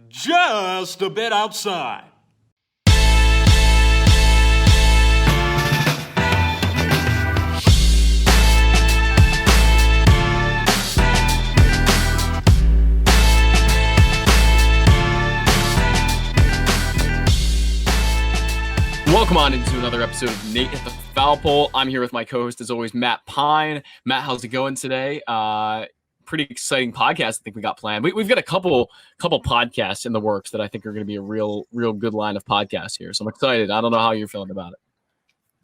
just a bit outside. Welcome on into another episode of Nate at the Foul Pole. I'm here with my co-host, as always, Matt Pine. Matt, how's it going today? Pretty exciting podcast I think we got planned. We've got a couple podcasts in the works that I think are going to be a real good line of podcasts here. So I'm excited. I don't know how you're feeling about it.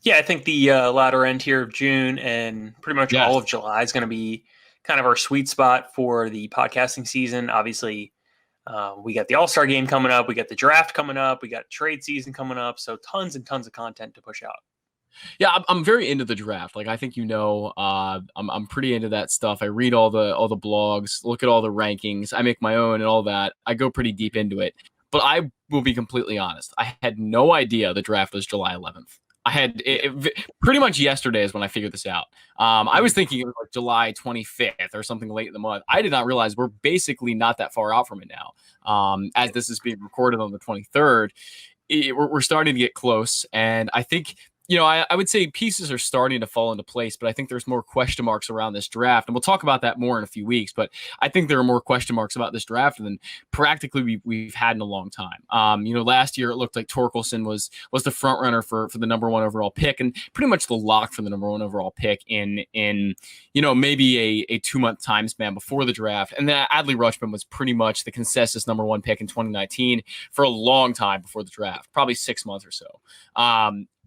Yeah, I think the latter end here of June and pretty much all of July is going to be kind of our sweet spot for the podcasting season. Obviously, we got the All-Star game coming up. We got the draft coming up. We got trade season coming up. So tons and tons of content to push out. Yeah, I'm very into the draft. Like I think I'm pretty into that stuff. I read all the blogs, look at all the rankings. I make my own and all that. I go pretty deep into it. But I will be completely honest. I had no idea the draft was July 11th. I had it pretty much yesterday is when I figured this out. I was thinking it was like July 25th or something late in the month. I did not realize we're basically not that far out from it now. As this is being recorded on the 23rd, we're starting to get close. And I think, I would say pieces are starting to fall into place, but I think there's more question marks around this draft. And we'll talk about that more in a few weeks. But I think there are more question marks about this draft than practically we've had in a long time. Last year it looked like Torkelson was the front runner for the number one overall pick and pretty much the lock for the number one overall pick in maybe a 2-month time span before the draft. And then Adley Rutschman was pretty much the consensus number one pick in 2019 for a long time before the draft, probably 6 months or so.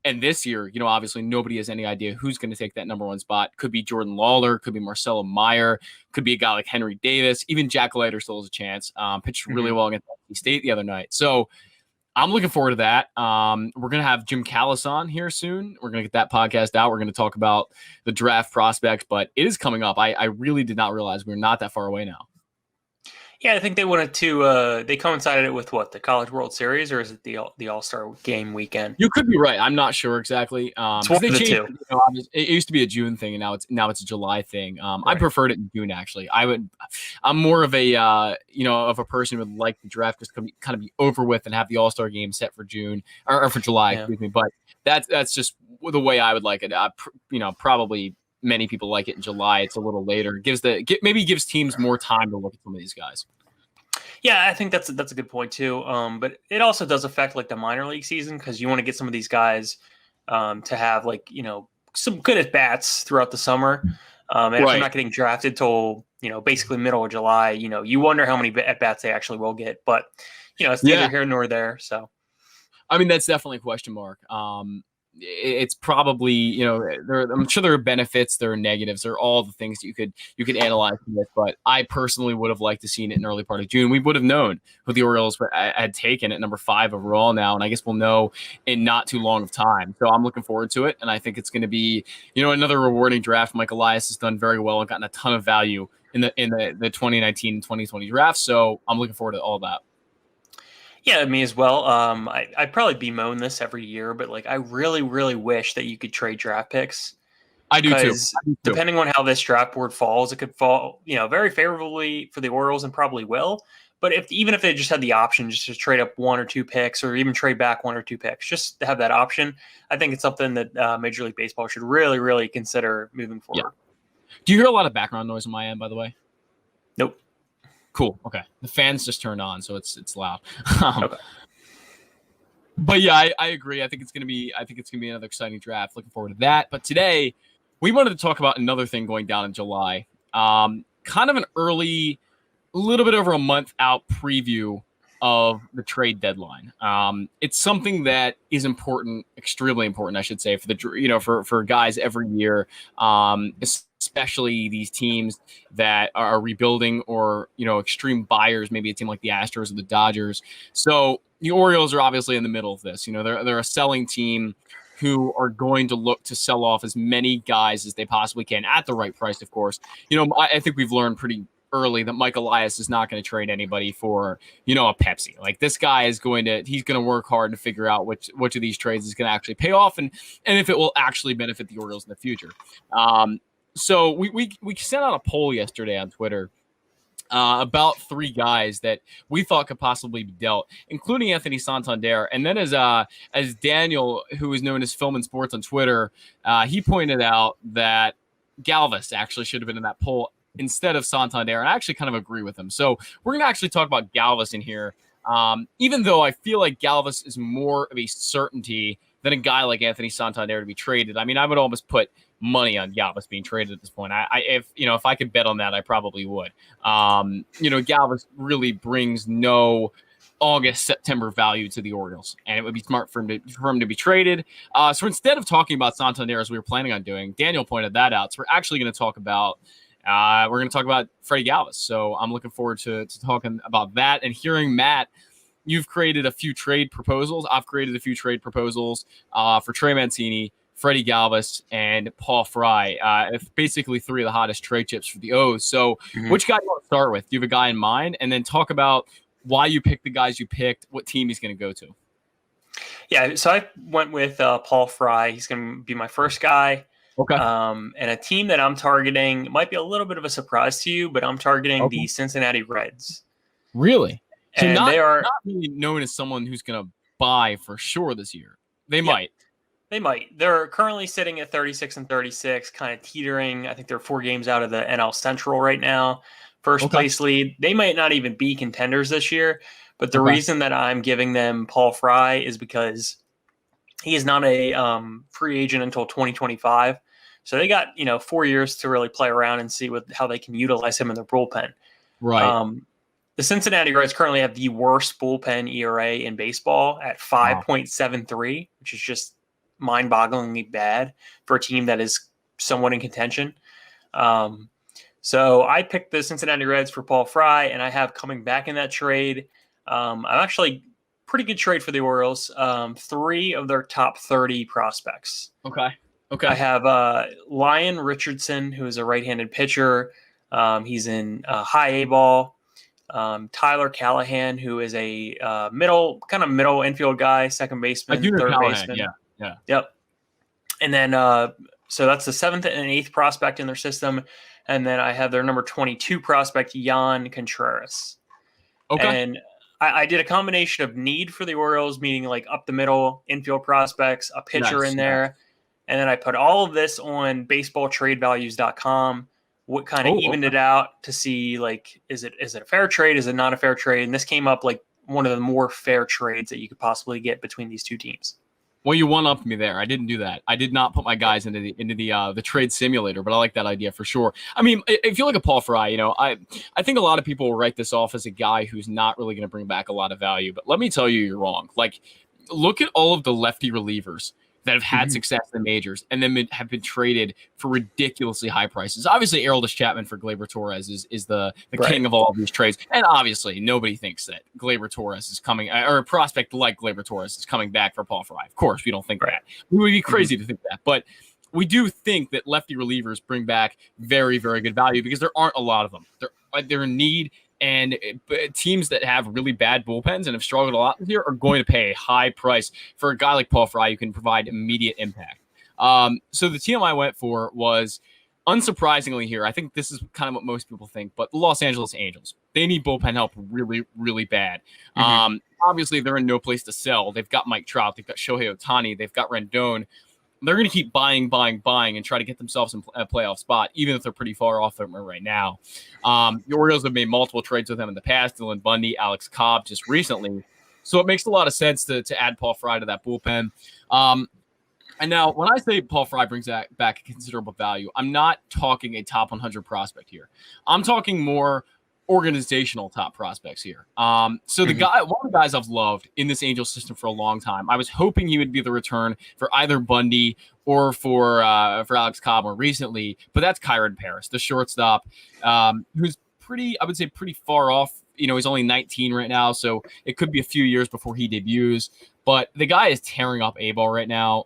And this year, obviously nobody has any idea who's going to take that number one spot. Could be Jordan Lawler, could be Marcelo Meyer, could be a guy like Henry Davis. Even Jack Leiter still has a chance. Pitched really well against NC State the other night. So I'm looking forward to that. We're going to have Jim Callis on here soon. We're going to get that podcast out. We're going to talk about the draft prospects, but it is coming up. I really did not realize we're not that far away now. Yeah, I think they wanted to. They coincided it with the College World Series, or is it the All-Star game weekend? You could be right. I'm not sure exactly. It's one of the two. It used to be a June thing, and now it's a July thing. Right. I preferred it in June actually. I'm more of a of a person who would like the draft just kind of be over with and have the All-Star game set for June or for July. Yeah. Excuse me, but that's just the way I would like it. Probably. Many people like it in July. It's a little later. Maybe gives teams more time to look at some of these guys. Yeah, I think that's a good point too. But it also does affect like the minor league season because you want to get some of these guys to have some good at bats throughout the summer. And if they're not getting drafted till basically middle of July, you wonder how many at bats they actually will get. But it's neither here nor there. So, I mean, that's definitely a question mark. It's probably, I'm sure there are benefits, there are negatives, there are all the things that you could analyze from this, but I personally would have liked to seen it in early part of June. We would have known who the Orioles had taken at number 5 overall now, and I guess we'll know in not too long of time. So I'm looking forward to it, and I think it's going to be, another rewarding draft. Mike Elias has done very well and gotten a ton of value in the 2019 and 2020 draft, so I'm looking forward to all that. Yeah, me as well. I'd probably bemoan this every year, but I really, really wish that you could trade draft picks. I do too. Depending on how this draft board falls, it could fall, very favorably for the Orioles and probably will. But even if they just had the option just to trade up 1 or 2 picks or even trade back 1 or 2 picks, just to have that option, I think it's something that Major League Baseball should really, really consider moving forward. Yeah. Do you hear a lot of background noise on my end, by the way? Nope. Cool. Okay. The fans just turned on, so it's loud. Okay. But yeah, I agree. I think it's gonna be another exciting draft. Looking forward to that. But today, we wanted to talk about another thing going down in July. Kind of an early, a little bit over a month out preview of the trade deadline. It's something that is important, extremely important, I should say, for guys every year. Especially these teams that are rebuilding or, extreme buyers, maybe a team like the Astros or the Dodgers. So the Orioles are obviously in the middle of this. They're a selling team who are going to look to sell off as many guys as they possibly can at the right price, of course. I think we've learned pretty early that Mike Elias is not going to trade anybody for, a Pepsi. Like this guy is he's going to work hard to figure out which of these trades is going to actually pay off and if it will actually benefit the Orioles in the future. So we sent out a poll yesterday on Twitter about 3 guys that we thought could possibly be dealt, including Anthony Santander. And then as Daniel, who is known as Film and Sports on Twitter, he pointed out that Galvis actually should have been in that poll instead of Santander, and I actually kind of agree with him. So we're going to actually talk about Galvis in here, even though I feel like Galvis is more of a certainty than a guy like Anthony Santander to be traded. I mean, I would almost put money on Galvis being traded at this point. If I could bet on that, I probably would. Galvis really brings no August, September value to the Orioles, and it would be smart for him to be traded. So instead of talking about Santander as we were planning on doing, Daniel pointed that out. So we're actually going to talk about Freddie Galvis. So I'm looking forward to talking about that and hearing Matt. You've created a few trade proposals. I've created a few trade proposals for Trey Mancini, Freddie Galvis, and Paul Fry. It's basically 3 of the hottest trade chips for the O's. So which guy do you want to start with? Do you have a guy in mind? And then talk about why you picked the guys you picked, what team he's going to go to. Yeah, so I went with Paul Fry. He's going to be my first guy. Okay. And a team that I'm targeting might be a little bit of a surprise to you, but I'm targeting the Cincinnati Reds. Really? So and they are not really known as someone who's going to buy for sure this year. They might. They might. They're currently sitting at 36 and 36, kind of teetering. I think they're 4 games out of the NL Central right now. First place lead. They might not even be contenders this year, but the reason that I'm giving them Paul Fry is because he is not a free agent until 2025. So they got 4 years to really play around and see how they can utilize him in their bullpen. Right. The Cincinnati Reds currently have the worst bullpen ERA in baseball at 5.73, which is just mind-bogglingly bad for a team that is somewhat in contention. So I picked the Cincinnati Reds for Paul Fry, and I have coming back in that trade. I'm actually pretty good trade for the Orioles. 3 of their top 30 prospects. Okay. I have Lyon Richardson, who is a right-handed pitcher. He's in high A ball. Tyler Callahan, who is a middle infield guy, second baseman, third baseman. Yeah. Yep. And then so that's the 7th and 8th prospect in their system. And then I have their number 22 prospect, Yan Contreras. Okay. And I did a combination of need for the Orioles, meaning like up the middle infield prospects, a pitcher in there. And then I put all of this on baseballtradevalues.com. What kind of evened it out to see, like, is it a fair trade? Is it not a fair trade? And this came up like one of the more fair trades that you could possibly get between these 2 teams. Well, you one-upped me there. I didn't do that. I did not put my guys into the trade simulator, but I like that idea for sure. I mean, if you look at Paul Fry, I think a lot of people will write this off as a guy who's not really going to bring back a lot of value. But let me tell you, you're wrong. Like, look at all of the lefty relievers that have had success in the majors and then have been traded for ridiculously high prices. Obviously, Aroldis Chapman for Gleyber Torres is the king of all of these trades. And obviously, nobody thinks that Gleyber Torres is coming, or a prospect like Gleyber Torres is coming back for Paul Fry. Of course, we don't think that. We would be crazy to think that. But we do think that lefty relievers bring back very, very good value because there aren't a lot of them. They're in need. And teams that have really bad bullpens and have struggled a lot this year are going to pay a high price for a guy like Paul Fry who can provide immediate impact. So the team I went for was, unsurprisingly here, I think this is kind of what most people think, but the Los Angeles Angels. They need bullpen help really, really bad. Obviously, they're in no place to sell. They've got Mike Trout. They've got Shohei Ohtani. They've got Rendon. They're going to keep buying and try to get themselves in a playoff spot, even if they're pretty far off them right now. The Orioles have made multiple trades with them in the past, Dylan Bundy, Alex Cobb just recently. So it makes a lot of sense to add Paul Fry to that bullpen. And now when I say Paul Fry brings back considerable value, I'm not talking a top 100 prospect here. I'm talking more organizational top prospects here. So one of the guys I've loved in this Angels system for a long time, I was hoping he would be the return for either Bundy or for Alex Cobb more recently, but that's Kyron Paris, the shortstop, who's pretty far off. He's only 19 right now, so it could be a few years before he debuts, but the guy is tearing up A-ball right now.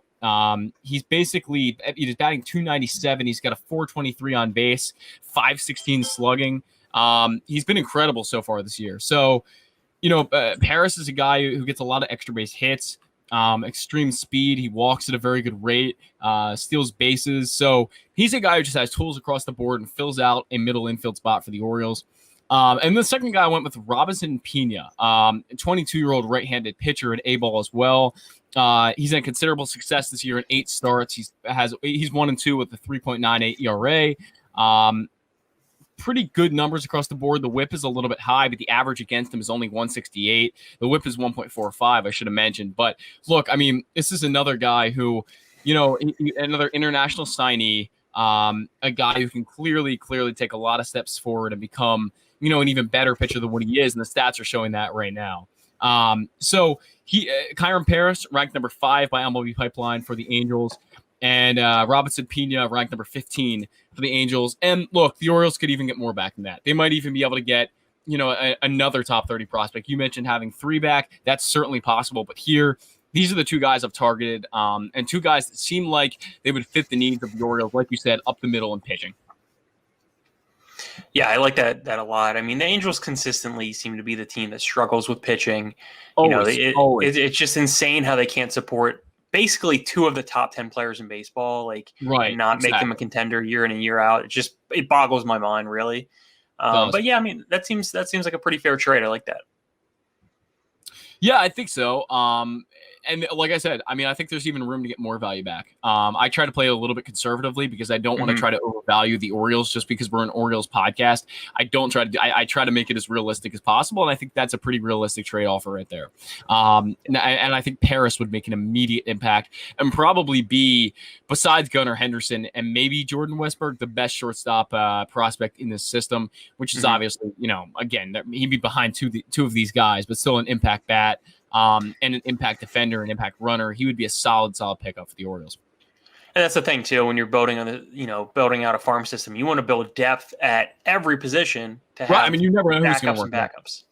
He's batting 297. He's got a 423 on base, 516 slugging. He's been incredible so far this year. So, Paris is a guy who gets a lot of extra base hits, extreme speed. He walks at a very good rate, steals bases. So he's a guy who just has tools across the board and fills out a middle infield spot for the Orioles. And the second guy I went with Robinson Pena, 22-year-old right-handed pitcher at A-ball as well. He's had considerable success this year in 8 starts. He's 1-2 with a 3.98 ERA. Pretty good numbers across the board. The whip is a little bit high, but the average against him is only 168. The whip is 1.45, I should have mentioned. But look, I mean, this is another guy who, another international signee, a guy who can clearly take a lot of steps forward and become, an even better pitcher than what he is. And the stats are showing that right now. So Kyron Paris ranked number 5 by MLB Pipeline for the Angels. And Robinson Pena ranked number 15 for the Angels. And look, the Orioles could even get more back than that. They might even be able to get, another top 30 prospect. You mentioned having 3 back. That's certainly possible. But here, these are the 2 guys I've targeted, and 2 guys that seem like they would fit the needs of the Orioles, like you said, up the middle and pitching. Yeah, I like that a lot. I mean, the Angels consistently seem to be the team that struggles with pitching. Always. It's just insane how they can't support basically 2 of the top 10 players in baseball, and not make them a contender year in and year out. It boggles my mind, really. But yeah, I mean, that seems like a pretty fair trade. I like that. Yeah, I think so. And like I said, I mean, I think there's even room to get more value back. I try to play a little bit conservatively because I don't want to try to overvalue the Orioles just because we're an Orioles podcast. I try to make it as realistic as possible. And I think that's a pretty realistic trade offer right there. And I think Paris would make an immediate impact and probably be, besides Gunnar Henderson and maybe Jordan Westberg, the best shortstop prospect in this system, which is obviously, again, he'd be behind two of these guys, but still an impact bat. And an impact defender, an impact runner. He would be a solid pickup for the Orioles. And that's the thing too, when you're building building out a farm system, you want to build depth at every position to have. Right. I mean, you never know who's going to work. Backups.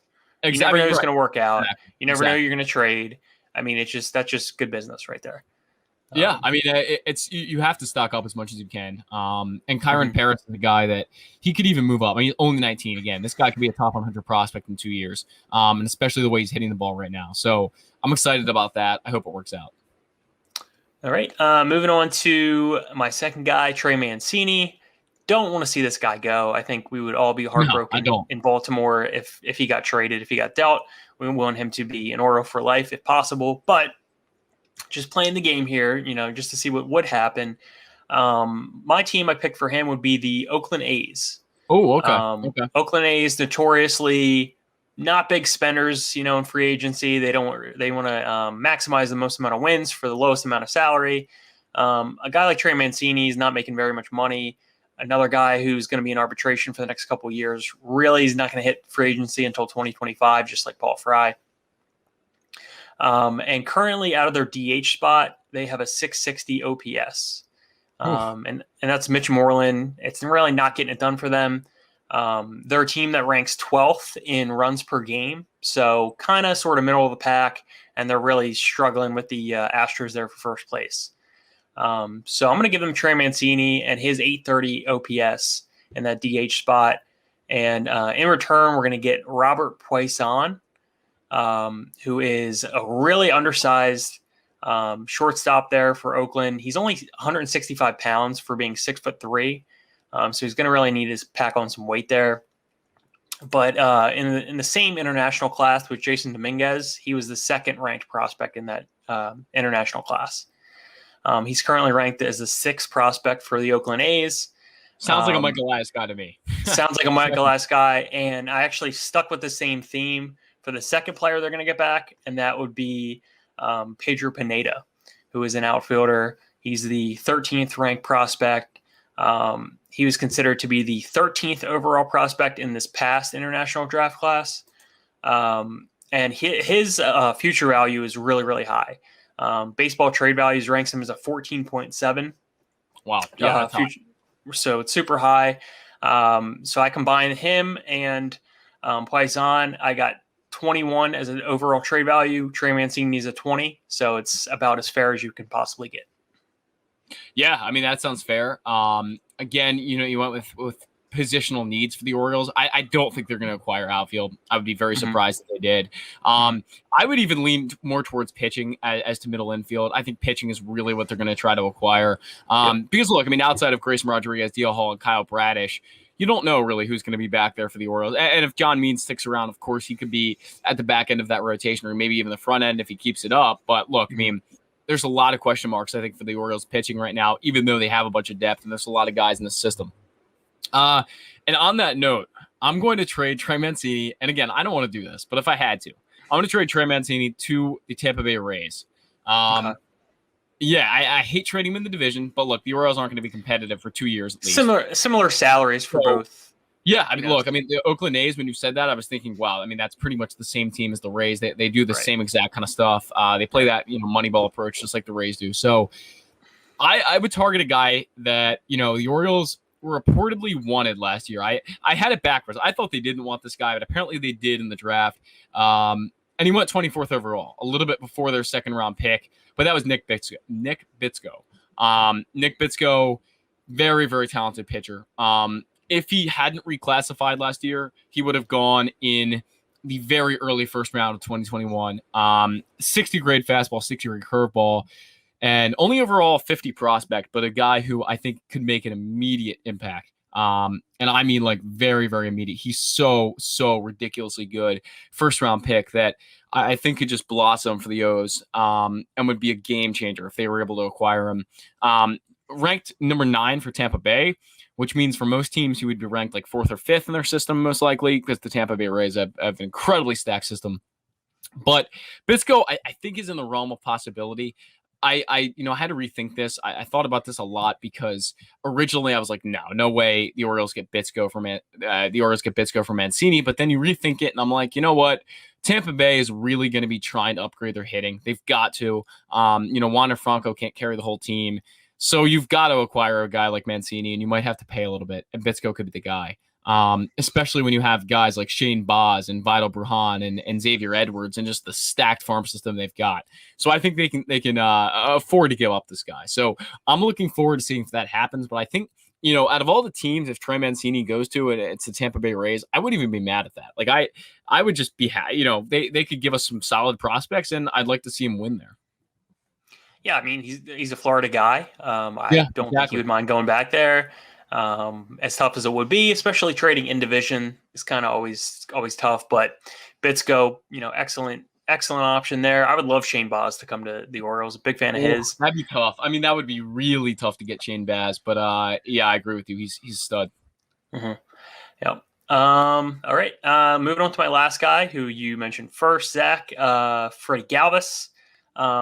Exactly. You never know who's going to work out. Exactly. You never know you're going to trade. I mean, that's just good business right there. Yeah, I mean, you have to stock up as much as you can. And Kyron Paris is a guy that he could even move up. I mean, he's only 19 again. This guy could be a top 100 prospect in 2 years, and especially the way he's hitting the ball right now. So I'm excited about that. I hope it works out. All right, moving on to my second guy, Trey Mancini. Don't want to see this guy go. I think we would all be heartbroken in Baltimore if he got traded, if he got dealt. We want him to be an Oriole for life if possible, but just playing the game here, just to see what would happen. My team I picked for him would be the Oakland A's. Oh, okay. Oakland A's notoriously not big spenders, in free agency. They want to maximize the most amount of wins for the lowest amount of salary. A guy like Trey Mancini is not making very much money. Another guy who's going to be in arbitration for the next couple of years. Really, he's not going to hit free agency until 2025, just like Paul Fry. And currently out of their DH spot, they have a 660 OPS. And that's Mitch Moreland. It's really not getting it done for them. They're a team that ranks 12th in runs per game. So kind of sort of middle of the pack. And they're really struggling with the Astros there for first place. So I'm going to give them Trey Mancini and his 830 OPS in that DH spot. And in return, we're going to get Robert Poisson, who is a really undersized shortstop there for Oakland. He's only 165 pounds for being 6'3". So he's going to really need to pack on some weight there. But in the same international class with Jason Dominguez, he was the second ranked prospect in that international class. He's currently ranked as the 6th prospect for the Oakland A's. Sounds like a Michael Elias guy to me. Sounds like a Michael Elias guy. And I actually stuck with the same theme for the second player they're going to get back, and that would be Pedro Pineda, who is an outfielder. He's the 13th ranked prospect. He was considered to be the 13th overall prospect in this past international draft class. And his future value is really, really high. Baseball Trade Values ranks him as a 14.7. Wow. Yeah, so it's super high. So I combined him and Poisson. I got 21 as an overall trade value. Trey Mancini is a 20. So it's about as fair as you can possibly get. Yeah, I mean, that sounds fair. Again, you went with positional needs for the Orioles. I don't think they're going to acquire outfield. I would be very surprised if they did. I would even lean more towards pitching as to middle infield. I think pitching is really what they're going to try to acquire. Because look, I mean, outside of Grayson Rodriguez, DL Hall, and Kyle Bradish, you don't know really who's going to be back there for the Orioles. And if John Means sticks around, of course, he could be at the back end of that rotation or maybe even the front end if he keeps it up. But look, I mean, there's a lot of question marks, I think, for the Orioles pitching right now, even though they have a bunch of depth and there's a lot of guys in the system. And on that note, I'm going to trade Trey Mancini. And again, I don't want to do this, but if I had to, I'm going to trade Trey Mancini to the Tampa Bay Rays. Yeah, I hate trading him in the division, but look, the Orioles aren't going to be competitive for 2 years at least. Similar salaries for both. Yeah, I mean, look, I mean, the Oakland A's, when you said that, I was thinking, wow, I mean, that's pretty much the same team as the Rays. They do the same exact kind of stuff. They play that, Moneyball approach just like the Rays do. So I would target a guy that, the Orioles were reportedly wanted last year. I had it backwards. I thought they didn't want this guy, but apparently they did in the draft. And he went 24th overall, a little bit before their second round pick. But that was Nick Bitsko. Nick Bitsko, very, very talented pitcher. If he hadn't reclassified last year, he would have gone in the very early first round of 2021. 60 grade fastball, 60 grade curveball, and only overall 50 prospect, but a guy who I think could make an immediate impact. And I mean, like, very, very immediate. He's so ridiculously good. First round pick that I think could just blossom for the O's and would be a game changer if they were able to acquire him. Ranked number 9 for Tampa Bay, which means for most teams he would be ranked like 4th or 5th in their system, most likely, because the Tampa Bay Rays have an incredibly stacked system. But Bitsko, I think, is in the realm of possibility. I had to rethink this. I thought about this a lot because originally I was like, no way the Orioles get Bitsko from Mancini. But then you rethink it, and I'm like, you know what? Tampa Bay is really going to be trying to upgrade their hitting. They've got to. Wander Franco can't carry the whole team, so you've got to acquire a guy like Mancini, and you might have to pay a little bit. And Bitsko could be the guy. Especially when you have guys like Shane Baz and Vidal Brujan and Xavier Edwards and just the stacked farm system they've got. So I think they can afford to give up this guy. So I'm looking forward to seeing if that happens. But I think, out of all the teams, if Trey Mancini goes to it, it's the Tampa Bay Rays, I wouldn't even be mad at that. Like I would just be they could give us some solid prospects, and I'd like to see him win there. Yeah, I mean, he's a Florida guy. I don't think he would mind going back there. As tough as it would be, especially trading in division, is kind of always tough. But Bitsko, excellent option there. I would love Shane Baz to come to the Orioles. A big fan of his. That'd be tough. I mean, that would be really tough to get Shane Baz. But yeah, I agree with you. He's a stud. Mm-hmm. Yep. All right. Moving on to my last guy, who you mentioned first, Zach. Freddie Galvis.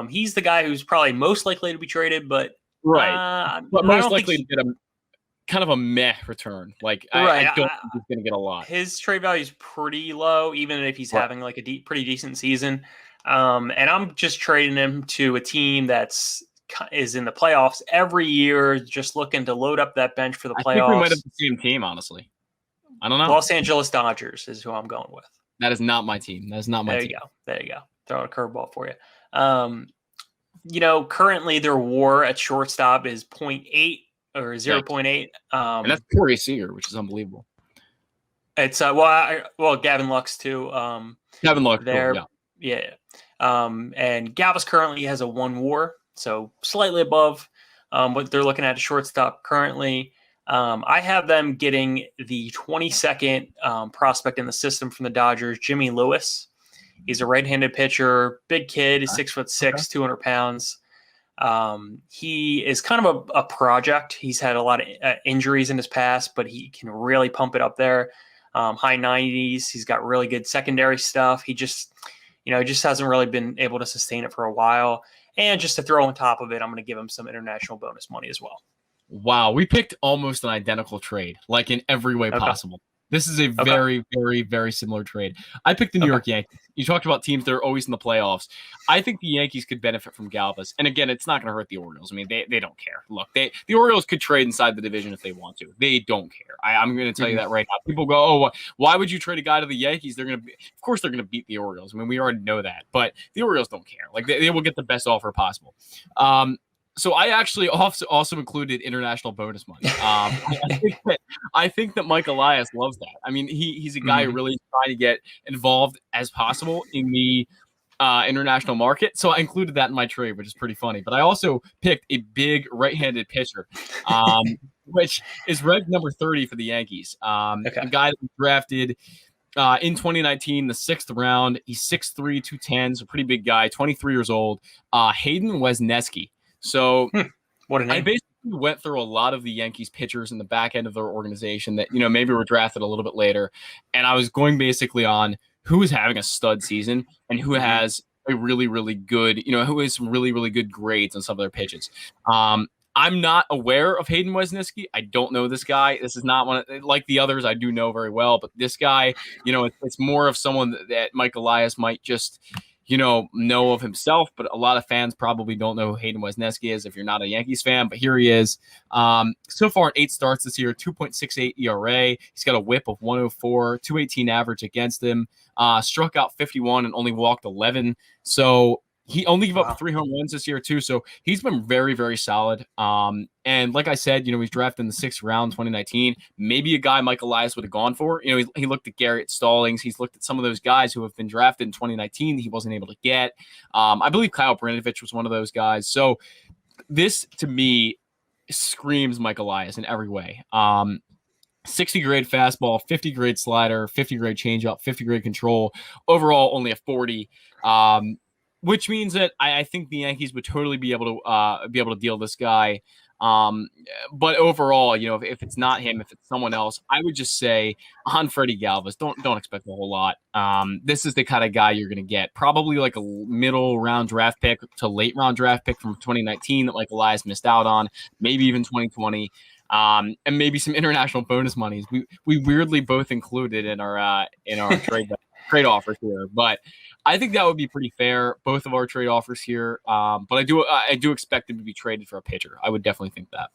He's the guy who's probably most likely to be traded, but but most likely to get him. Kind of a meh return. Like, I don't think he's going to get a lot. His trade value is pretty low, even if he's having like a pretty decent season. And I'm just trading him to a team is in the playoffs every year, just looking to load up that bench for the playoffs. I think we might have the same team, honestly. I don't know. Los Angeles Dodgers is who I'm going with. That is not my team. That is not my team. There you go. Throwing a curveball for you. Currently their WAR at shortstop is 0.8. Or 0.8, and that's Corey Seager, which is unbelievable. It's Gavin Lux too. Gavin Lux there, yeah. And Galvis currently has a 1 WAR, so slightly above what they're looking at a shortstop currently. I have them getting the 22nd prospect in the system from the Dodgers, Jimmy Lewis. He's a right-handed pitcher, big kid, is 6'6", 200 pounds. He is kind of a project. He's had a lot of injuries in his past, but he can really pump it up there. High 90s. He's got really good secondary stuff. He just hasn't really been able to sustain it for a while. And just to throw on top of it, I'm going to give him some international bonus money as well. Wow. We picked almost an identical trade, like in every way possible. This is a very, very, very similar trade. I picked the New York Yankees. You talked about teams that are always in the playoffs. I think the Yankees could benefit from Galvis. And again, it's not going to hurt the Orioles. I mean, they don't care. Look, the Orioles could trade inside the division if they want to. They don't care. I'm going to tell you that right now. People go, oh, why would you trade a guy to the Yankees? Of course they're going to beat the Orioles. I mean, we already know that. But the Orioles don't care. Like, they will get the best offer possible. So I actually also included international bonus money. I think that Mike Elias loves that. I mean, he's a guy who really is trying to get involved as possible in the international market. So I included that in my trade, which is pretty funny. But I also picked a big right-handed pitcher. which is ranked number 30 for the Yankees. Okay. A guy that was drafted in 2019, the 6th round. He's 6'3", 210, so pretty big guy, 23 years old. Hayden Wesneski. So What a I name. basically went through a lot of the Yankees pitchers in the back end of their organization that, maybe were drafted a little bit later. And I was going basically on who is having a stud season and who has a really, really good, who has some really, really good grades on some of their pitches. I'm not aware of Hayden Wesneski. I don't know this guy. This is not one of, like the others I do know very well, but this guy, it's more of someone that Mike Elias might just, know of himself, but a lot of fans probably don't know who Hayden Wesneski is if you're not a Yankees fan, but here he is. So far in 8 starts this year, 2.68 ERA. He's got a whip of 104, 218 average against him, struck out 51 and only walked 11. So he only gave up 3 home runs this year too. So he's been very, very solid. And like I said, he's drafted in the 6th round, 2019. Maybe a guy Mike Elias would have gone for. He looked at Garrett Stallings. He's looked at some of those guys who have been drafted in 2019 that he wasn't able to get. I believe Kyle Brnovich was one of those guys. So this, to me, screams Mike Elias in every way. 60 grade fastball, 50 grade slider, 50 grade changeup, 50 grade control. Overall, only a 40. Which means that I think the Yankees would totally be able to deal this guy. But overall, if it's not him, if it's someone else, I would just say on Freddie Galvis, don't expect a whole lot. This is the kind of guy you're going to get. Probably like a middle round draft pick to late round draft pick from 2019 that Mike Elias missed out on, maybe even 2020. And maybe some international bonus monies. We weirdly both included in our trade offers here, but I think that would be pretty fair. Both of our trade offers here, but I do expect him to be traded for a pitcher. I would definitely think that.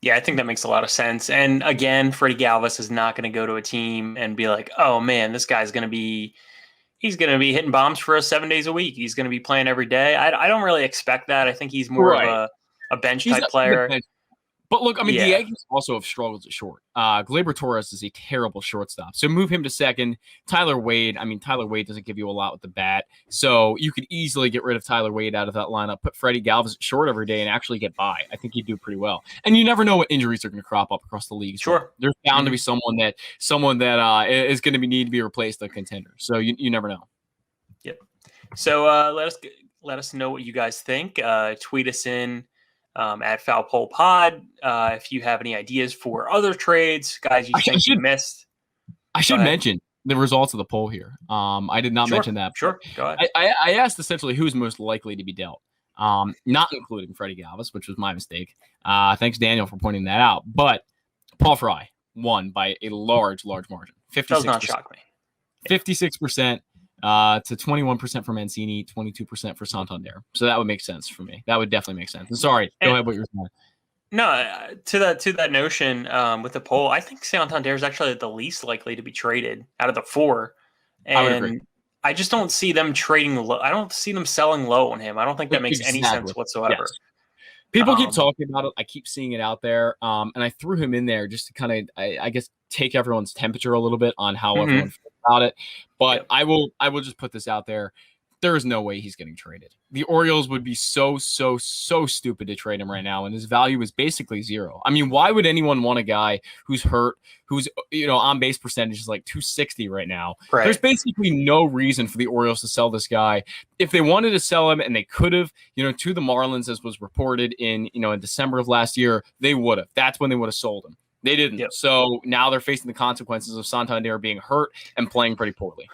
Yeah, I think that makes a lot of sense. And again, Freddie Galvis is not going to go to a team and be like, "Oh man, this guy's going to be hitting bombs for us 7 days a week. He's going to be playing every day." I don't really expect that. I think he's more of a bench type player. But look, the Yankees also have struggled at short. Gleyber Torres is a terrible shortstop. So move him to second. Tyler Wade doesn't give you a lot with the bat. So you could easily get rid of Tyler Wade out of that lineup, put Freddie Galvis at short every day and actually get by. I think he'd do pretty well. And you never know what injuries are going to crop up across the league. Sure. There's bound to be someone that is going to need to be replaced, a contender. So you never know. Yep. So let us know what you guys think. Tweet us in at Foul Pole Pod. If you have any ideas for other trades, guys you think you missed. I should mention the results of the poll here. I did not mention that. Sure, go ahead. I asked essentially who's most likely to be dealt, not including Freddie Galvis, which was my mistake. Thanks, Daniel, for pointing that out. But Paul Fry won by a large margin. 56%. Does not shock me. 56%. To 21% for Mancini, 22% for Santander. So that would make sense for me. That would definitely make sense. Sorry, go ahead. What you're saying? No, to that notion with the poll, I think Santander is actually the least likely to be traded out of the 4. And I would agree. I just don't see them trading low. I don't see them selling low on him. I don't think that makes any sense whatsoever. Yes. People keep talking about it. I keep seeing it out there. And I threw him in there just to kind of, I guess, take everyone's temperature a little bit on how everyone feels about it. But I will just put this out there. There is no way he's getting traded. The Orioles would be so stupid to trade him right now, and his value is basically 0. Why would anyone want a guy who's hurt, who's on base percentage is like 260 right now? Right. There's basically no reason for the Orioles to sell this guy. If they wanted to sell him, and they could have, to the Marlins, as was reported in December of last year, they would have. That's when they would have sold him. They didn't. Yep. So now they're facing the consequences of Santander being hurt and playing pretty poorly.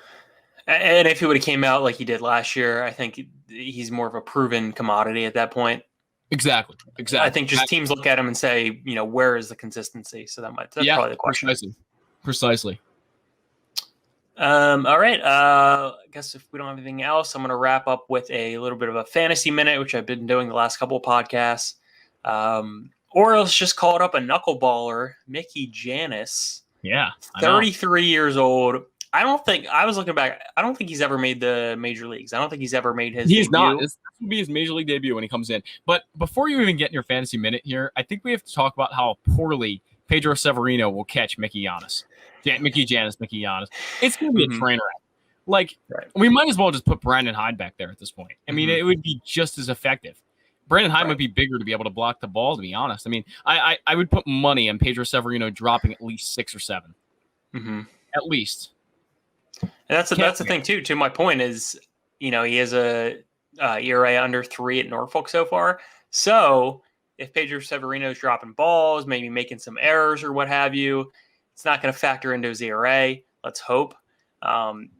And if he would have came out like he did last year, I think he's more of a proven commodity at that point. Exactly. I think just teams look at him and say, where is the consistency? So that's probably the question. Precisely. All right. I guess if we don't have anything else, I'm going to wrap up with a little bit of a fantasy minute, which I've been doing the last couple of podcasts. Orioles just called up a knuckleballer, Mickey Jannis. Yeah. 33 years old. I don't think he's ever made the major leagues. I don't think he's ever made his debut. Not. This will be his major league debut when he comes in. But before you even get in your fantasy minute here, I think we have to talk about how poorly Pedro Severino will catch Mickey Jannis. It's going to be a train wreck. We might as well just put Brandon Hyde back there at this point. It would be just as effective. Brandon Hyde might be bigger to be able to block the ball, to be honest. I mean, I would put money on Pedro Severino dropping at least 6 or 7. Mm-hmm. At least. And that's the thing, too. To my point is, he has a ERA under 3 at Norfolk so far. So if Pedro Severino's dropping balls, maybe making some errors or what have you, it's not going to factor into his ERA. Let's hope.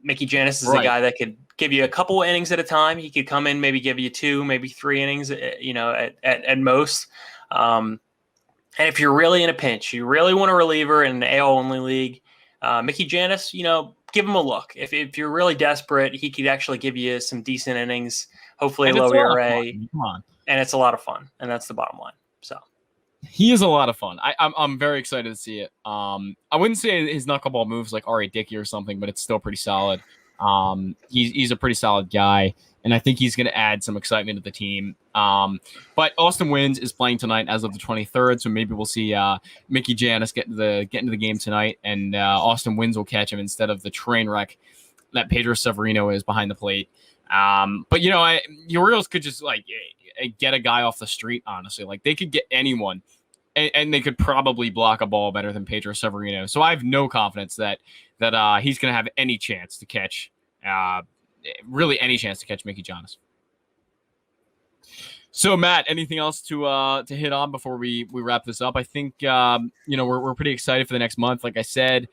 Mickey Janis is a guy that could give you a couple innings at a time. He could come in, maybe give you 2, maybe 3 innings, at most. And if you're really in a pinch, you really want a reliever in an AL-only league, Mickey Janis, give him a look. If you're really desperate, he could actually give you some decent innings, hopefully a low ERA. Come on. And it's a lot of fun, and that's the bottom line. So he is a lot of fun. I'm very excited to see it. I wouldn't say his knuckleball moves like R.A. Dickey or something, but it's still pretty solid. He's a pretty solid guy, and I think he's going to add some excitement to the team. But Austin Wynns is playing tonight as of the 23rd, so maybe we'll see Mickey Janis get into the game tonight, and Austin Wynns will catch him instead of the train wreck that Pedro Severino is behind the plate. But the Orioles could just get a guy off the street, honestly. Like, they could get anyone, and they could probably block a ball better than Pedro Severino. So I have no confidence that he's going to have any chance to catch, really any chance to catch Mickey Janis. So, Matt, anything else to hit on before we wrap this up? I think we're pretty excited for the next month. Like I said,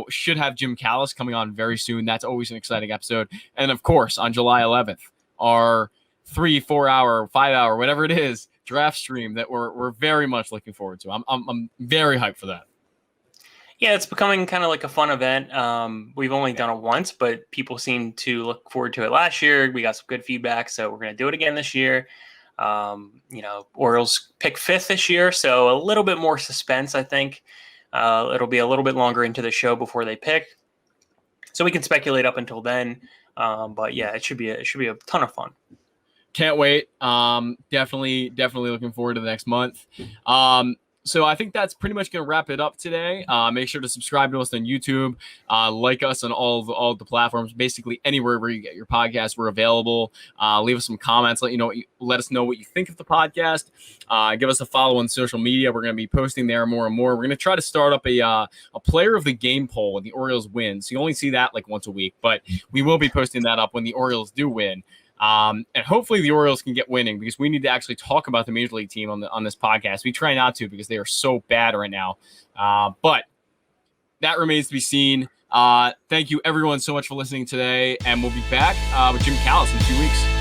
should have Jim Callis coming on very soon. That's always an exciting episode. And of course, on July 11th, our 3, 4 hour, 5 hour, whatever it is, draft stream that we're very much looking forward to. I'm very hyped for that. Yeah, it's becoming kind of like a fun event. We've only done it once, but people seem to look forward to it last year. We got some good feedback, so we're going to do it again this year. Orioles pick 5th this year, so a little bit more suspense, I think. It'll be a little bit longer into the show before they pick, so we can speculate up until then. But yeah, it should be a ton of fun. Can't wait. Definitely looking forward to the next month. So I think that's pretty much going to wrap it up today. Make sure to subscribe to us on YouTube, like us on all the platforms, basically anywhere where you get your podcast. We're available. Leave us some comments. Let us know what you think of the podcast. Give us a follow on social media. We're going to be posting there more and more. We're going to try to start up a player of the game poll when the Orioles win. So you only see that like once a week, but we will be posting that up when the Orioles do win. And hopefully the Orioles can get winning, because we need to actually talk about the Major League team on this podcast. We try not to because they are so bad right now. But that remains to be seen. Thank you everyone so much for listening today, and we'll be back with Jim Callis in 2 weeks.